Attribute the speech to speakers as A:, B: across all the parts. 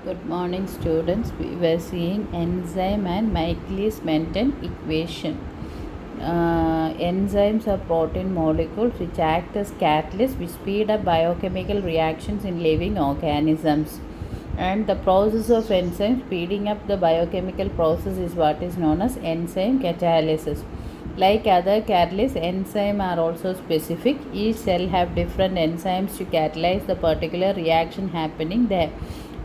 A: Good morning, students. We were seeing enzyme and Michaelis-Menten equation. Enzymes are protein molecules which act as catalysts which speed up biochemical reactions in living organisms. And the process of enzyme speeding up the biochemical process is what is known as enzyme catalysis. Like other catalysts, enzymes are also specific. Each cell have different enzymes to catalyze the particular reaction happening there.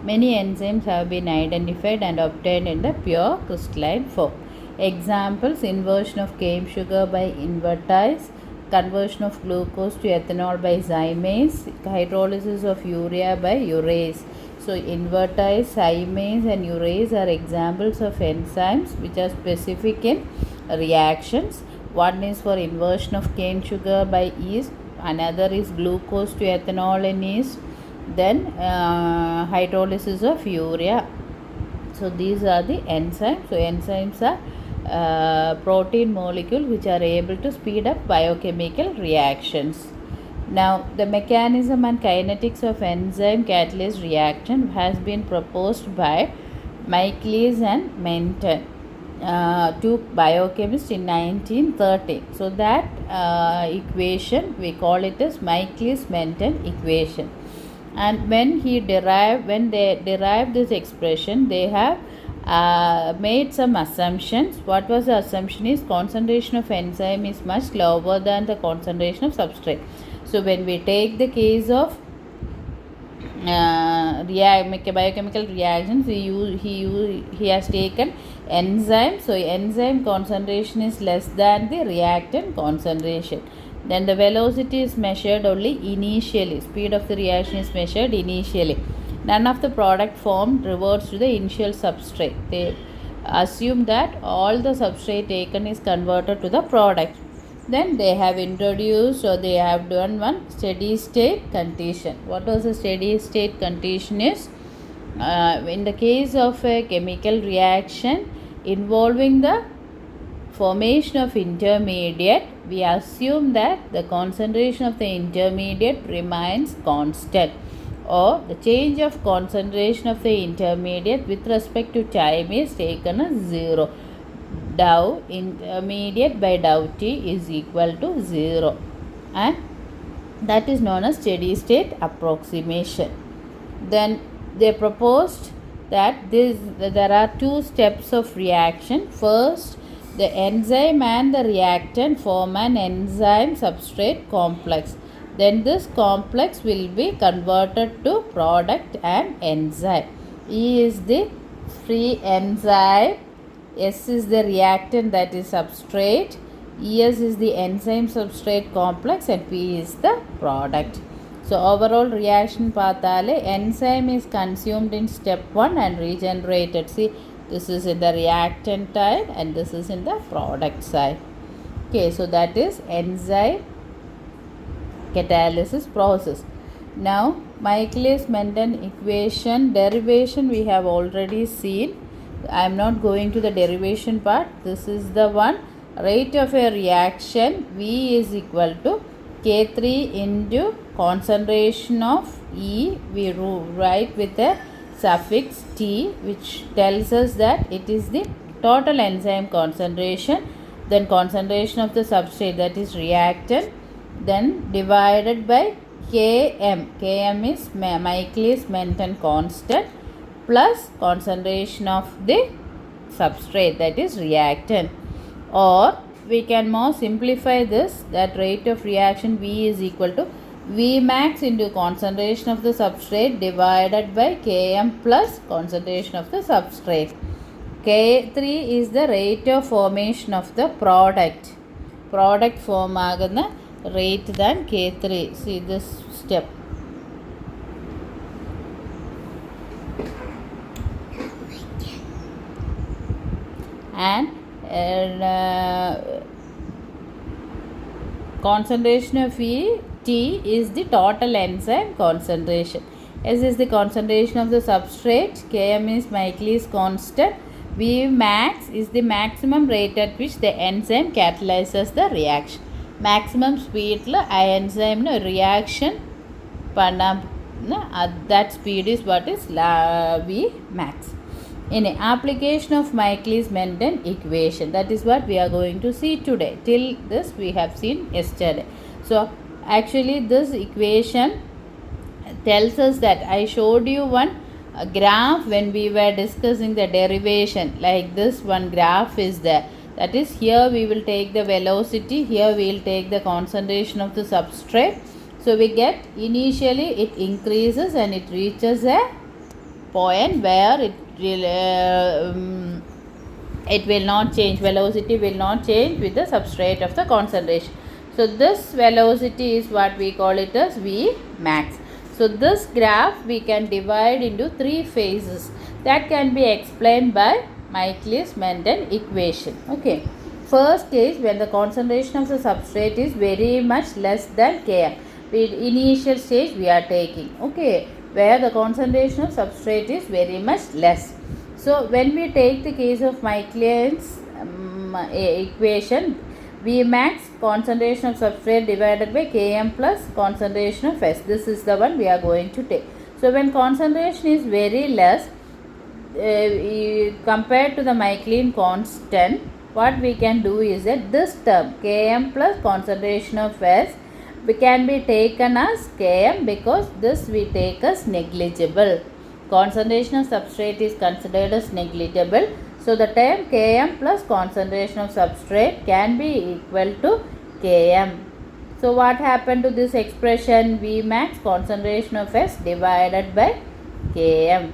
A: Many enzymes have been identified and obtained in the pure crystalline form. Examples: inversion of cane sugar by invertase, conversion of glucose to ethanol by zymase, hydrolysis of urea by urease. So, invertase, zymase, and urease are examples of enzymes which are specific in reactions. One is for inversion of cane sugar by yeast, another is glucose to ethanol in yeast, then hydrolysis of urea. So these are the enzymes. So enzymes are protein molecules which are able to speed up biochemical reactions. Now the mechanism and kinetics of enzyme catalyst reaction has been proposed by Michaelis and Menten, two biochemists in 1913. So that equation we call it as Michaelis-Menten equation. And when they derived this expression, they have made some assumptions. What was the assumption is concentration of enzyme is much lower than the concentration of substrate. So when we take the case of biochemical reactions, he has taken enzyme. So enzyme concentration is less than the reactant concentration. Then the velocity is measured only initially. Speed of the reaction is measured initially. None of the product formed reverts to the initial substrate. They assume that all the substrate taken is converted to the product. Then they have introduced, or they have done one steady state condition. What was the steady state condition is, in the case of a chemical reaction involving the formation of intermediate, we assume that the concentration of the intermediate remains constant, or the change of concentration of the intermediate with respect to time is taken as 0. Dou intermediate by dou T is equal to 0, and that is known as steady state approximation. Then they proposed that there are two steps of reaction. First, the enzyme and the reactant form an enzyme substrate complex. Then this complex will be converted to product and enzyme. E is the free enzyme, S is the reactant, that is substrate, ES is the enzyme substrate complex, and P is the product. So overall reaction pathale, enzyme is consumed in step 1 and regenerated. See, this is in the reactant side and this is in the product side. Okay, so that is enzyme catalysis process. Now Michaelis-Menten equation derivation we have already seen. I am not going to the derivation part. This is the one. Rate of a reaction V is equal to K3 into concentration of E. We write with a suffix T, which tells us that it is the total enzyme concentration, then concentration of the substrate, that is reactant, then divided by Km. Km is Michaelis-Menten constant, plus concentration of the substrate, that is reactant. Or we can more simplify this, that rate of reaction V is equal to V max into concentration of the substrate divided by Km plus concentration of the substrate. K3 is the rate of formation of the product. Product form agana rate than K3. See this step. And concentration of T is the total enzyme concentration. S is the concentration of the substrate. Km is Michaelis constant. V max is the maximum rate at which the enzyme catalyzes the reaction. Maximum speed la enzyme reaction panna that speed is what is V max. In application of Michaelis-Menten equation, that is what we are going to see today. Till this we have seen yesterday. So actually this equation tells us that I showed you one graph when we were discussing the derivation. Like this one graph is there. That is, here we will take the velocity, here we will take the concentration of the substrate. So we get initially it increases and it reaches a point where it will not change, velocity will not change with the substrate of the concentration. So this velocity is what we call it as V max. So this graph we can divide into three phases that can be explained by Michaelis-Menten equation. Okay, first case, when the concentration of the substrate is very much less than Km. Initial stage we are taking, okay, where the concentration of substrate is very much less. So when we take the case of Michaelis equation, V max concentration of substrate divided by Km plus concentration of S. This is the one we are going to take. So when concentration is very less compared to the Michaelis constant, what we can do is that this term Km plus concentration of S can be taken as Km, because this we take as negligible. Concentration of substrate is considered as negligible. So the term Km plus concentration of substrate can be equal to Km. So what happened to this expression? V max concentration of S divided by Km.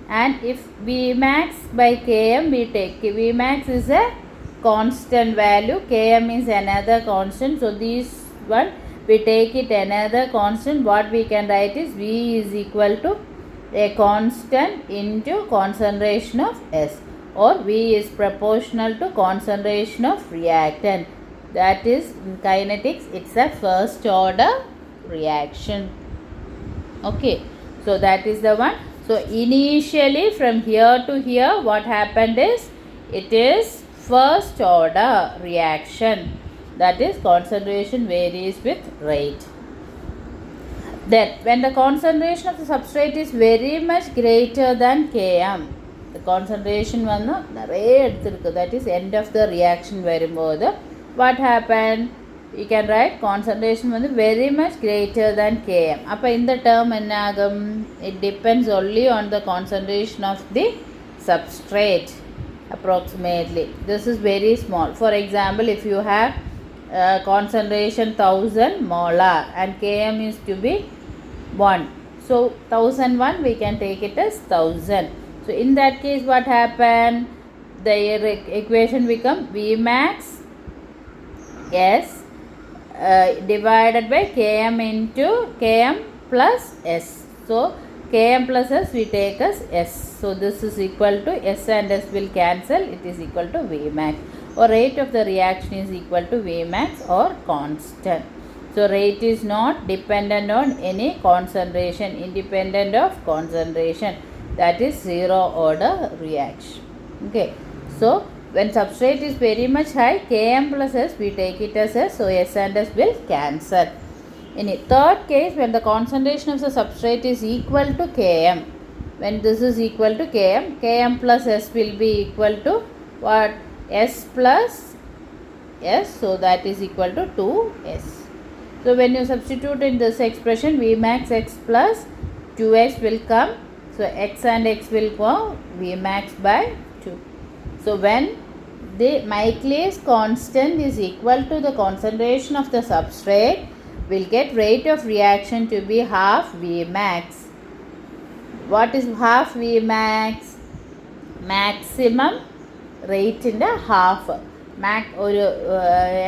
A: And if V max by Km, we take V max is a constant value, Km is another constant. So these one we take it another constant. What we can write is V is equal to a constant into concentration of S, or V is proportional to concentration of reactant. That is, in kinetics it's a first order reaction. Okay, so that is the one. So initially from here to here, what happened is it is first order reaction. That is, concentration varies with rate. Then when the concentration of the substrate is very much greater than Km, the concentration that is end of the reaction varumbodhu, what happened? We can write concentration very much greater than Km. Appa in the term ennagum, it depends only on the concentration of the substrate approximately. This is very small. For example, if you have concentration 1000 molar and Km is to be 1. So 1001 we can take it as 1000. So in that case what happened? The equation become V max S divided by Km into Km plus S. So Km plus S we take as S. So this is equal to S and S will cancel. It is equal to V max, or rate of the reaction is equal to V max or constant. So rate is not dependent on any concentration, independent of concentration. That is zero order reaction. Okay. So when substrate is very much high, Km plus S we take it as S. So S and S will cancel. In a third case, when the concentration of the substrate is equal to Km, when this is equal to Km, Km plus S will be equal to what? S plus S. So that is equal to 2S. So when you substitute in this expression, V max X plus 2X will come. So X and X will go V max by 2. So when the Michaelis constant is equal to the concentration of the substrate, we'll get rate of reaction to be half V max. What is half V max? Maximum rate in the half. ഒരു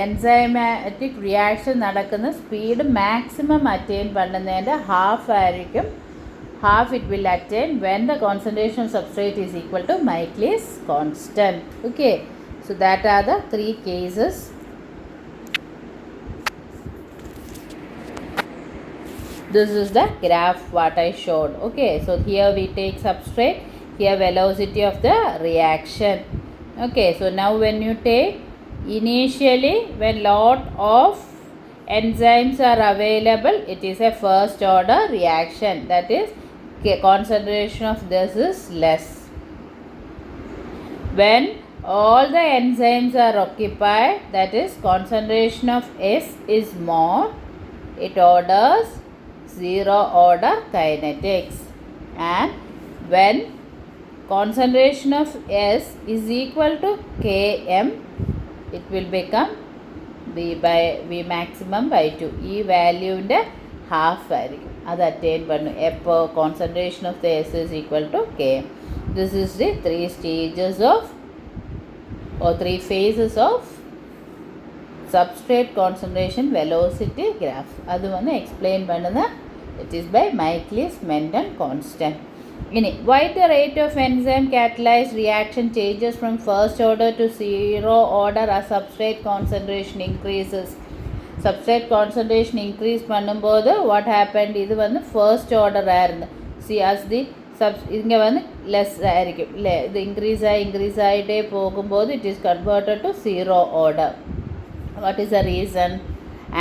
A: enzymatic reaction നടക്കുന്ന speed maximum attain பண்ணுന്നതിൻ്റെ half ആയിരിക്കും. Half it will attain when the concentration of substrate is equal to Michaelis constant. Okay, so that are the three cases. This is the graph what I showed. Okay, so here we take substrate, here velocity of the reaction. Okay, so now when you take initially when lot of enzymes are available, it is a first order reaction, that is concentration of this is less. When all the enzymes are occupied, that is concentration of S is more, it orders zero order kinetics. And when concentration of S is equal to Km, it will become V maximum by 2. ഈ വാല്യൂവിൻ്റെ half ആയിരിക്കും അത് attain പണ്ണു എപ്പോൾ concentration of the S is equal to K. This is the 3 stages of or 3 phases of substrate concentration velocity graph. அது வந்து explain பண்ணுது. It is by Michaelis-Menten constant. Why the rate of enzyme catalyzed reaction changes from first order to zero order as substrate concentration increases? Substrate concentration increase பண்ணும்போது what happened, இது வந்து first order ஆயிருந்து. See, as the இங்கே வந்து less ஆയിരിക്കും இல்லை, இது increase ஆகிட்டே போகும்போது it is converted to zero order. What is the reason?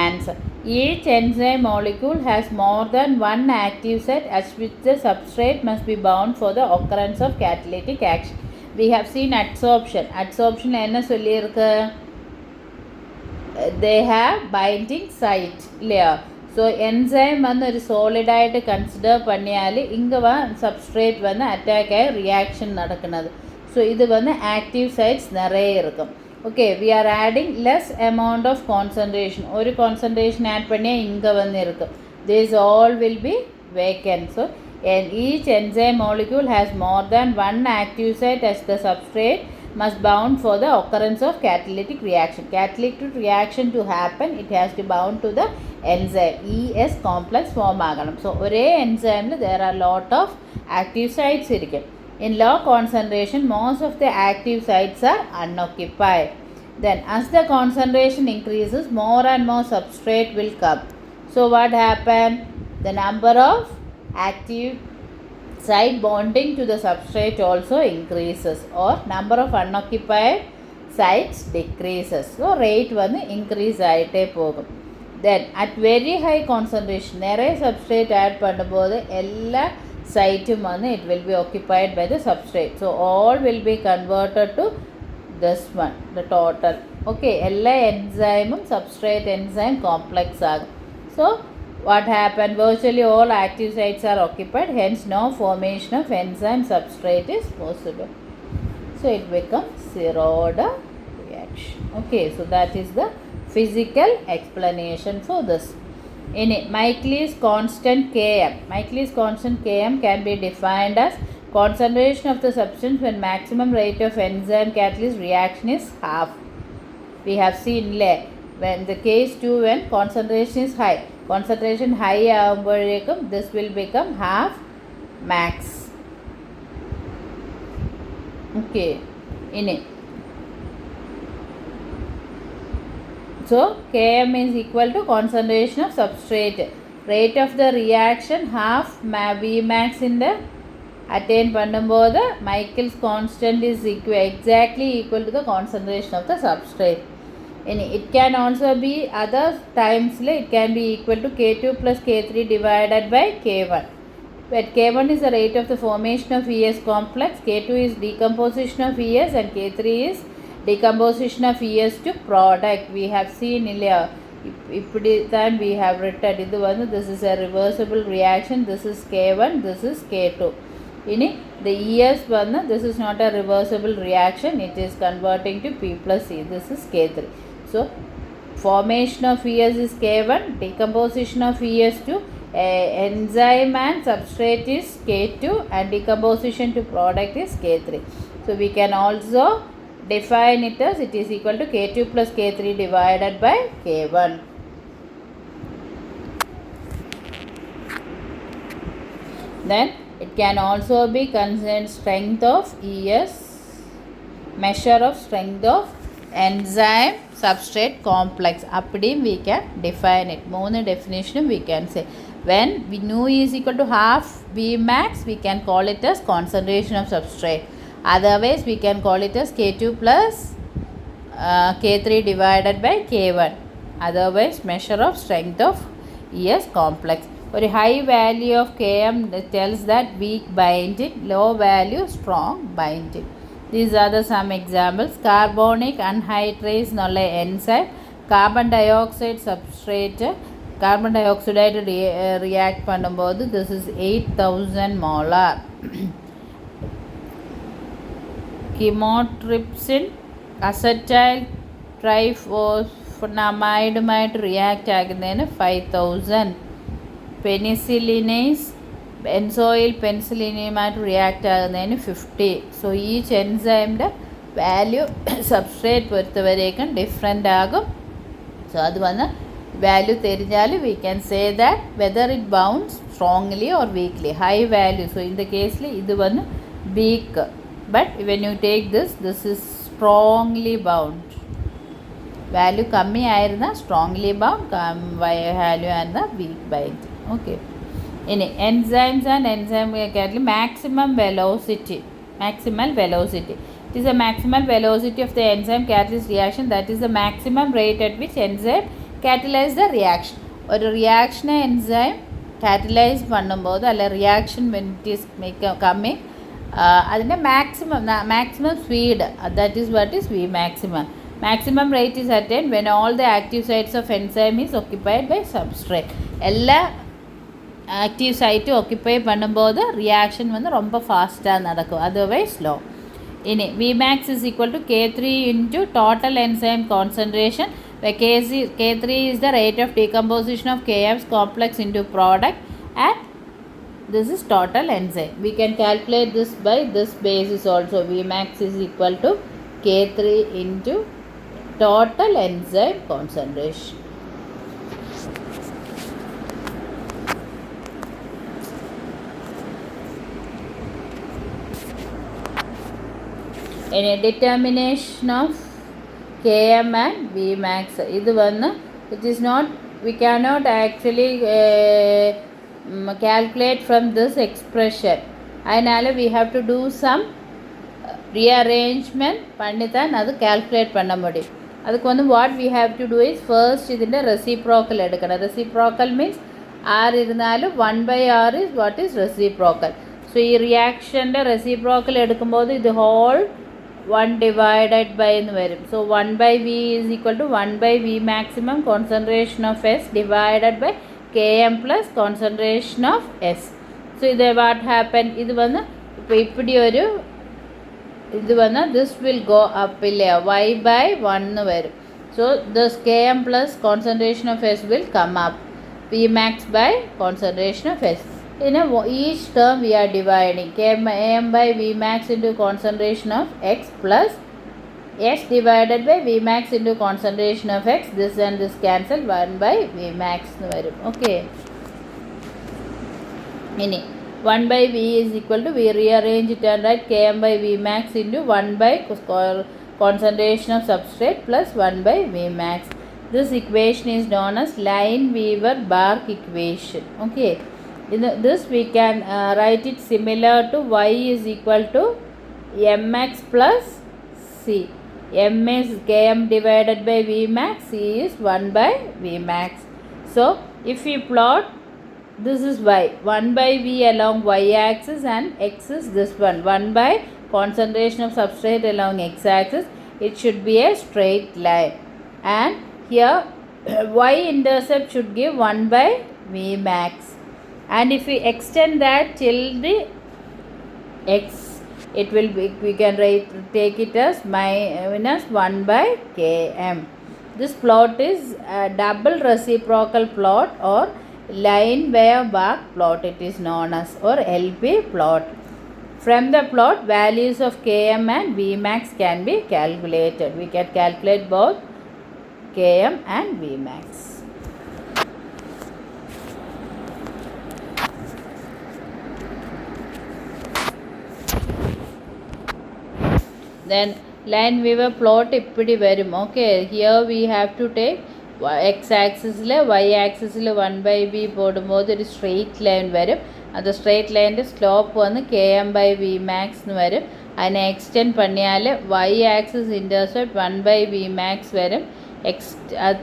A: Answer. Each enzyme molecule has more than one active site at which the substrate must be bound for the occurrence of catalytic action. We have seen adsorption. Adsorption என்ன சொல்லியிருக்கு? They have binding site இல்லையா? So enzyme வந்து ஒரு சாலிடாയിട്ട് consider பண்ணியால் இங்கே substrate வந்து attack ஆகி reaction நடக்குனது. So இது வந்து ஆக்டிவ் சைட்ஸ் நிறைய இருக்கும். Okay, we are adding less amount of concentration. ஒரு கான்சன்ட்ரேஷன் ஆட் பண்ணியா இங்கே வந்து இருக்கும். This all will be vacant. So each enzyme molecule has more than one active site as the substrate must bound for the occurrence of catalytic reaction. Catalytic reaction to happen, it has to bound to the enzyme. ES complex form ஆகணும். So ஒரே enzyme there are lot of active sites இருக்கு. In low concentration, most of the active sites are unoccupied. Then as the concentration increases, more and more substrate will come. So what happened? The number of active site bonding to the substrate also increases, or number of unoccupied sites decreases. So rate வந்து increase ஆகிட்டே போகும். Then at very high concentration, நிறைய substrate add பண்ணும்போது எல்லா சைட்டும் வந்து it will be occupied by the substrate. So all will be converted to this one, the total. Okay, எல்லா enzyme substrate enzyme complex ஆகும். So what happened? Virtually all active sites are occupied, hence no formation of enzyme substrate is possible. So it becomes zero order reaction. Okay, so that is the physical explanation for this. In Michaelis constant Km. Michaelis constant Km can be defined as concentration of the substance when maximum rate of enzyme catalyst reaction is half. We have seen when the case 2 when concentration is high. Concentration high ஆகும்போதேக்கும் this will become half max. Okay, so Km is equal to concentration of substrate. Rate of the reaction half Vmax in the attain பண்ணும்போது Michaelis constant is exactly equal to the concentration of the substrate. It can also be other times it can be equal to K2 plus K3 divided by K1. But K1 is the rate of the formation of ES complex, K2 is decomposition of ES, and K3 is decomposition of ES to product. We have seen then we have written this is a reversible reaction, this is K1, this is K2. The ES this is not a reversible reaction, it is converting to P plus C, this is K3. So formation of ES is K1, decomposition of ES to enzyme and substrate is K2, and decomposition to product is K3. So we can also define it as it is equal to K2 plus K3 divided by K1. Then it can also be considered strength of ES, measure of strength of enzyme substrate complex. Appadi we can define it. Mono definition we can say. When we nu is equal to half Vmax, we can call it as concentration of substrate. Otherwise we can call it as K2 plus K3 divided by K1. otherwise measure of strength of ES complex. ഒരു high value of KM tells that weak binding, low value strong binding. These are the some examples. Carbonic anhydrase എന്നുള്ള enzyme, carbon dioxide substrate, carbon dioxide ആയിട്ട് react பண்ணும்போது this is 8000 molar. Chymotrypsin acetyl trifosfonamideുമായിട്ട് react ആകുന്നതിന് 5000. Penicillinase benzoyl പെൻസിലിനുമായിട്ട് react ആകുന്നതിന് 50. So each എൻസൈമിൻ്റെ value substrate പൊരുത്തവരേക്കും different ആകും. സോ അത് വന്ന് വാല്യൂ തിരിഞ്ഞാൽ we can say that whether it bounds strongly or weakly. High value, so in the കേസിൽ ഇത് വന്ന് weak, but when you take this is strongly bound. Value കമ്മി ആയിരുന്ന സ്ട്രോങ്ലി ബൗണ്ട്, വാല്യൂ ആയിരുന്ന വീക്ക് ബൈൻഡ്. ഓക്കെ, ഇനി enzymes and enzyme category. Maximum velocity. It is the maximal velocity of the enzyme catalyst reaction, that is the maximum rate at which enzyme catalyze the reaction. ഒരു റിയാക്ഷനെ enzyme catalyse பண்ணும்போது അല്ല reaction when it is coming, അതിൻ്റെ maximum speed, that is what is V maximum. Maximum rate is attained when all the active sites of enzyme is occupied by substrate. എല്ലാ active site ஒக்கிப்பை பண்ணும்போது reaction வந்து ரொம்ப ஃபாஸ்ட்டாக நடக்கும், otherwise slow. இனி Vmax is equal to K3 into total enzyme concentration, where K3 is the rate of decomposition of KM's complex into product, and this is total enzyme. We can calculate this by this basis also. Vmax is equal to K3 into total enzyme concentration. In a determination of Km and Vmax, ഇത് വന്ന് it is not, we cannot actually calculate from this expression. அதனால் we have to do some rearrangement பண்ணி தான் அது calculate பண்ண முடியும். அதுக்கு வந்து what we have to do is first ഇതിൻ്റെ reciprocal എടുക്കണം. Reciprocal means R இருந்தாலும் 1/R is what is reciprocal. So ഈ റിയാക്ഷൻ്റെ reciprocal എടുക്കുമ്പോൾ ഇത് whole 1 divided by എന്ന് വരും. So 1/V is equal to 1/V maximum concentration of S divided by Km plus concentration of S. So ഇത് what happened, ഇത് വന്ന് ഇപ്പോൾ ഇപ്പിടി ഒരു ഇത് വന്ന് this will go up ഇല്ലേ, Y/1 എന്ന് വരും. So this Km plus concentration of S will come up, Vmax by concentration of S. In each term we are dividing Km by Vmax into concentration of X plus S divided by Vmax into concentration of X. This and this cancel, 1/Vmax. Okay. Ini 1/V is equal to, we rearrange it and write Km by Vmax into 1 by concentration of substrate plus 1/Vmax. This equation is known as Lineweaver-Bark equation. Okay. In this we can write it similar to Y is equal to Mx plus C. M is Km divided by Vmax, C is 1/Vmax. So if we plot, this is Y, 1/V along Y axis and X is this one, 1 by concentration of substrate along X axis. It should be a straight line, and here Y intercept should give 1/Vmax. And if we extend that till the X, it will be, we can take it as minus 1/Km. This plot is a double reciprocal plot or Lineweaver-Bark plot, it is known as, or LP plot. From the plot, values of Km and Vmax can be calculated. We can calculate both Km and Vmax. Then Lineweaver plot ഇപ്പിടി വരും. Okay, here we have to take X axisൽ Y axisൽ 1/V പോടുമ്പോൾ ഒരു straight line വരും. അത് straight ലൈൻ്റെ slope വന്ന് Km/Vmax എന്ന് വരും. അതിനെ extend പണിയാൽ Y axis intercept 1/Vmax വരും.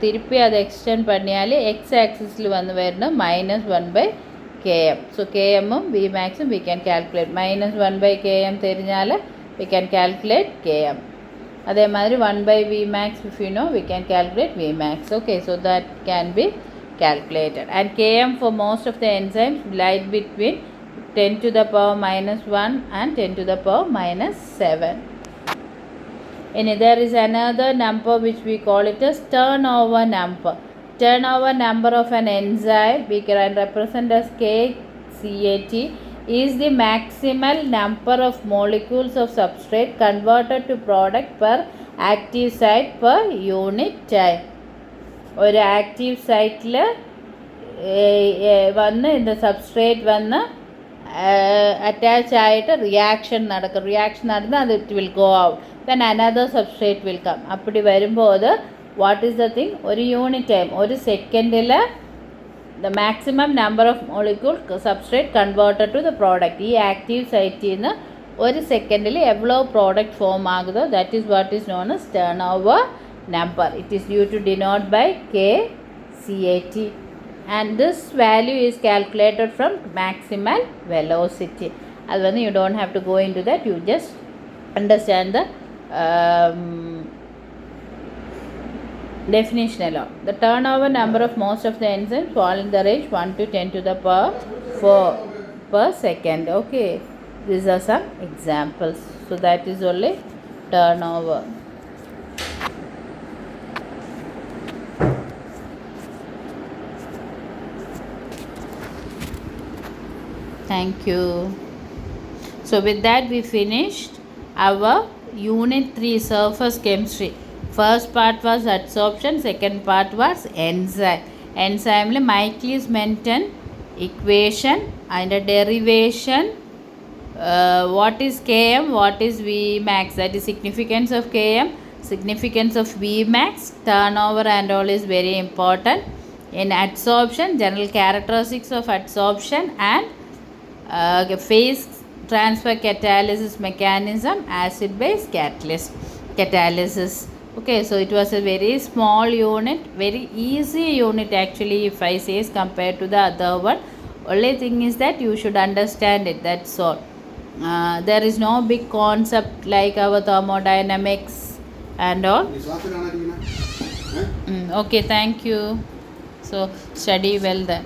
A: திருப்பி அதை எக்ஸ்டெண்ட் பண்ணியாலே எக்ஸ் ஆக்சிஸில் வந்து வரணும் -1/km. ஸோ கேஎம்மும் விமேக்ஸும் we can calculate. -1/km தெரிஞ்சால we can calculate km. அதே மாதிரி 1/Vmax if you know we can calculate Vmax. Okay, so that can be calculated. And km for most of the enzymes lie between 10 to the power -1 and 10 to the power -7. And there is another number which we call it as turnover number. Turnover number of an enzyme we can represent as KCAT is the maximal number of molecules of substrate converted to product per active site per unit time. ഒരു active സൈറ്റിൽ വന്ന് இந்த substrate വന്ന് attach ആയിട്ട് reaction നടന്ന് അത് it will go out. then another substrate will come. அப்படி வரும்போது what is the thing, ഒരു യൂണിറ്റ് ടൈം ഒരു സെക്കൻഡിൽ the maximum number of molecule substrate converted to the product. ഈ ആക്റ്റീവ് സൈറ്റിൽ നിന്ന് ഒരു സെക്കൻഡിൽ എவ்வளோ പ്രോഡക്റ്റ് ഫോം ആകുതോ that is what is known as turnover number. It is due to denote by KCAT, and this value is calculated from maximal velocity. அது வந்து you don't have to go into that, you just understand the definition alone. The turnover number of most of the enzymes fall in the range 1 to 10 to the power 4 per second. Okay, these are some examples. So that is only turnover. Thank you. So with that we finished our unit 3 surface chemistry. First part was adsorption, second part was enzyme. Enzyme le Michaelis-Menten equation and a derivation, what is Km, what is Vmax, that is significance of Km, significance of Vmax, turnover and all is very important. In adsorption, general characteristics of adsorption and phase transfer catalysis mechanism, acid base catalysis. Okay, so it was a very small unit, very easy unit actually if I say compared to the other one. Only thing is that you should understand it, that's all. There is no big concept like our thermodynamics and all. Okay, thank you. So study well then.